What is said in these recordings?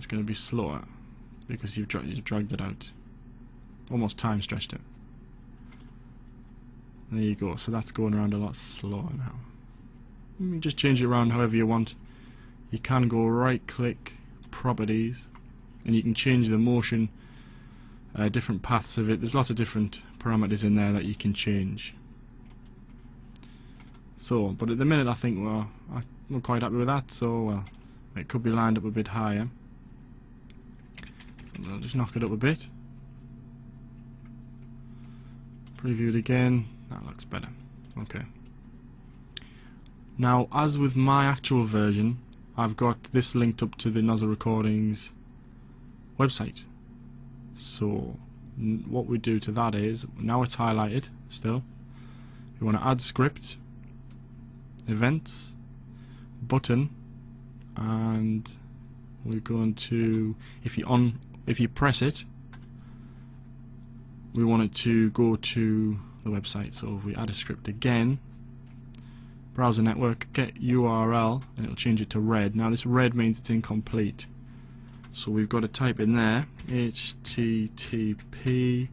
it's going to be slower because you've dragged it out, almost time stretched it. There you go. So that's going around a lot slower now. You just change it around however you want. You can go right click, properties, and you can change the motion, different paths of it. There's lots of different parameters in there that you can change. So, but at the minute I think we're quite happy with that, so it could be lined up a bit higher. So I'll just knock it up a bit. Preview it again. That looks better. Okay. Now, as with my actual version, I've got this linked up to the NozL Recordings website. So what we do to that is, now it's highlighted still, you want to add script, events, button, and we're going to, if you press it, we want it to go to the website. So if we add a script again, browser network, get URL, and it'll change it to red. Now this red means it's incomplete, so we've got to type in there http://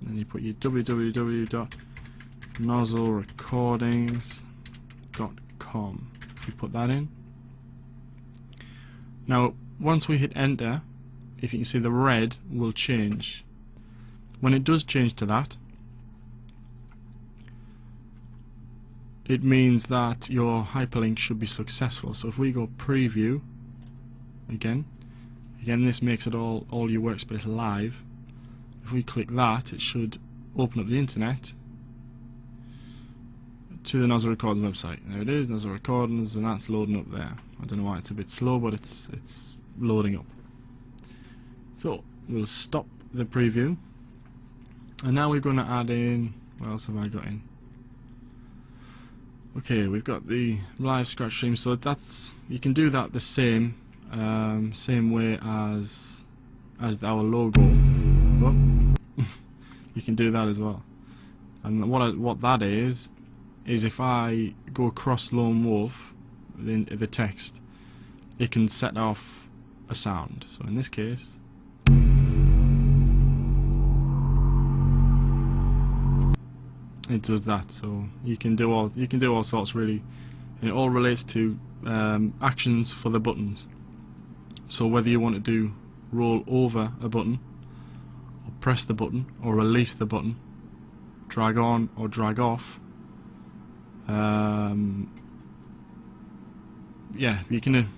then you put your www.nozlrecordings.com. You put that in. Now once we hit enter, if you can see, the red will change. When it does change to that, it means that your hyperlink should be successful. So if we go preview again this makes it all your workspace live. If we click that, it should open up the internet to the NozL Recordings website. There it is, NozL Recordings, and that's loading up there. I don't know why it's a bit slow, but it's loading up. So we'll stop the preview, and now we're going to add in, what else have I got in? Okay, we've got the live Skratch stream, so that's, you can do that the same way as our logo. Oh. You can do that as well. And what that is if I go across Lone Wolf, the text, it can set off a sound. So in this case, it does that. So you can do all sorts really, and it all relates to actions for the buttons. So whether you want to do roll over a button, or press the button, or release the button, drag on or drag off, yeah, you can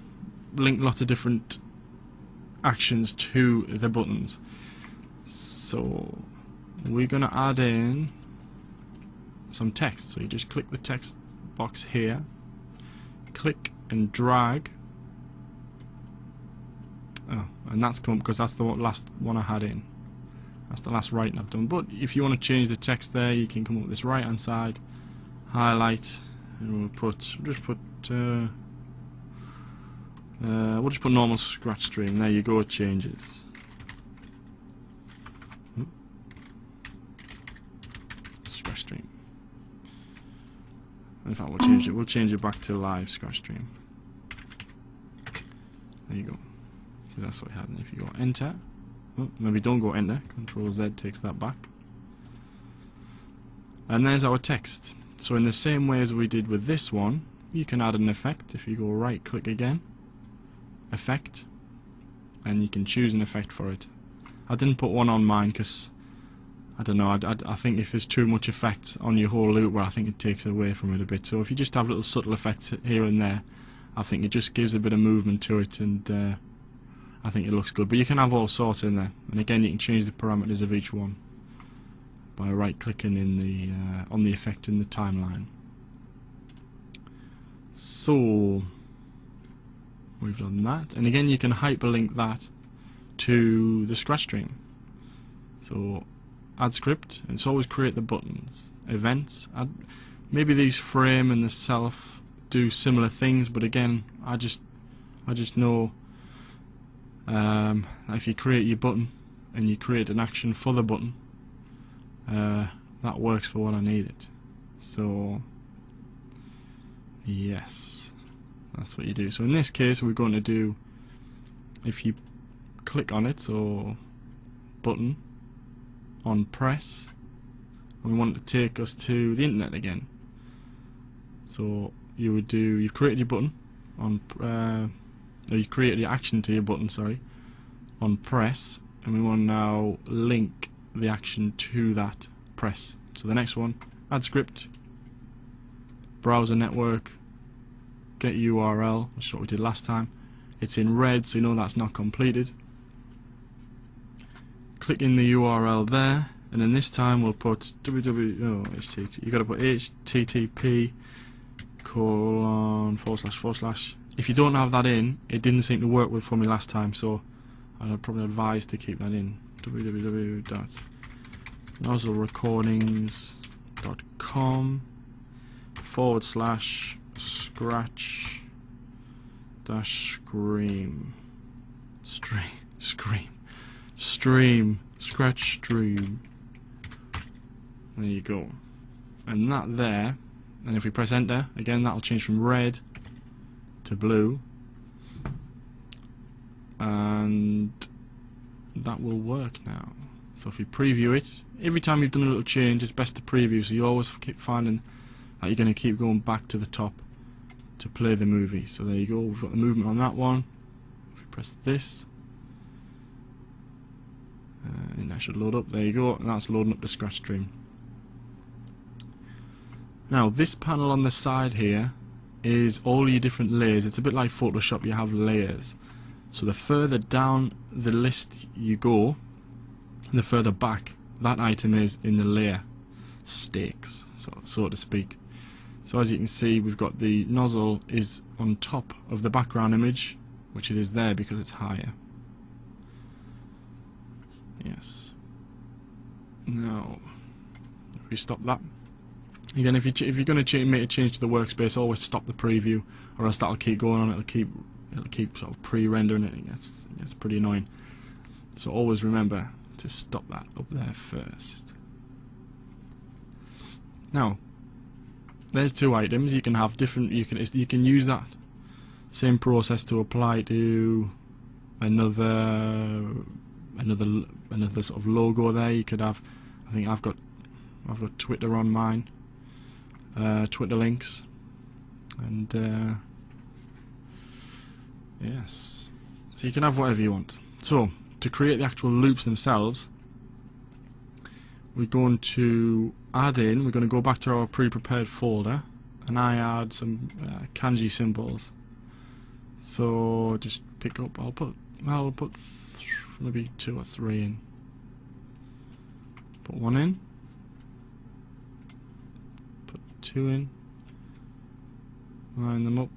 link lots of different actions to the buttons. So we're going to add in some text. So you just click the text box here, click and drag, and that's come because that's the last one I had in. That's the last writing I've done. But if you want to change the text there, you can come up with this right hand side, highlight, and we'll just put normal Skratch stream. There you go, it changes. Skratch stream. In fact, we'll change it back to live Skratch stream. There you go. That's what it had. And if you go enter, maybe don't go enter, Control Z takes that back. And there's our text. So in the same way as we did with this one, you can add an effect. If you go right click again, effect, and you can choose an effect for it. I didn't put one on mine because I don't know, I think if there's too much effect on your whole loop, well, I think it takes away from it a bit. So if you just have little subtle effects here and there, I think it just gives a bit of movement to it, and I think it looks good. But you can have all sorts in there, and again you can change the parameters of each one by right clicking in the on the effect in the timeline. So we've done that, and again you can hyperlink that to the Skratch stream. So add script, and it's always create the buttons, events. Maybe these frame and the self do similar things, but again I just know if you create your button and you create an action for the button, that works for what I need it. So yes, That's what you do. So in this case we're going to do, if you click on it, or button on press, and we want it to take us to the internet again. So you would do, you've created your button on, or you created the action to your button, sorry, on press, and we want to now link the action to that press. So the next one, add script, browser network, get URL, which is what we did last time. It's in red, so you know that's not completed. Click in the URL there, and then this time we'll put HTTP. You got to put http://. If you don't have that in, it didn't seem to work for me last time, so I'd probably advise to keep that in. www.nozlrecordings.com/Skratch Skratch stream. There you go. And that there, and if we press enter, again that'll change from red to blue, and that will work now. So if you preview it, every time you've done a little change, it's best to preview, so you always keep finding that you're going to keep going back to the top to play the movie. So there you go, we've got the movement on that one. If we press this, and that should load up. There you go, and that's loading up the Skratch stream. Now this panel on the side here is all your different layers. It's a bit like Photoshop, you have layers. So the further down the list you go, the further back that item is in the layer stakes, so to speak. So as you can see, we've got the nozzle is on top of the background image, which it is there because it's higher. Yes. Now, if we stop that. Again, if you're going to make a change to the workspace, always stop the preview, or else that'll keep going on. It'll keep sort of pre-rendering it. It's pretty annoying. So always remember to stop that up there first. Now, there's two items. You can have different. You can use that same process to apply to another sort of logo there. You could have. I think I've got Twitter on mine. Twitter links, and yes, so you can have whatever you want. So to create the actual loops themselves, we're going to add in, we're going to go back to our pre-prepared folder, and I add some kanji symbols. So just pick up, I'll put maybe 2 or 3 in. Put 1 in. 2 in, line them up,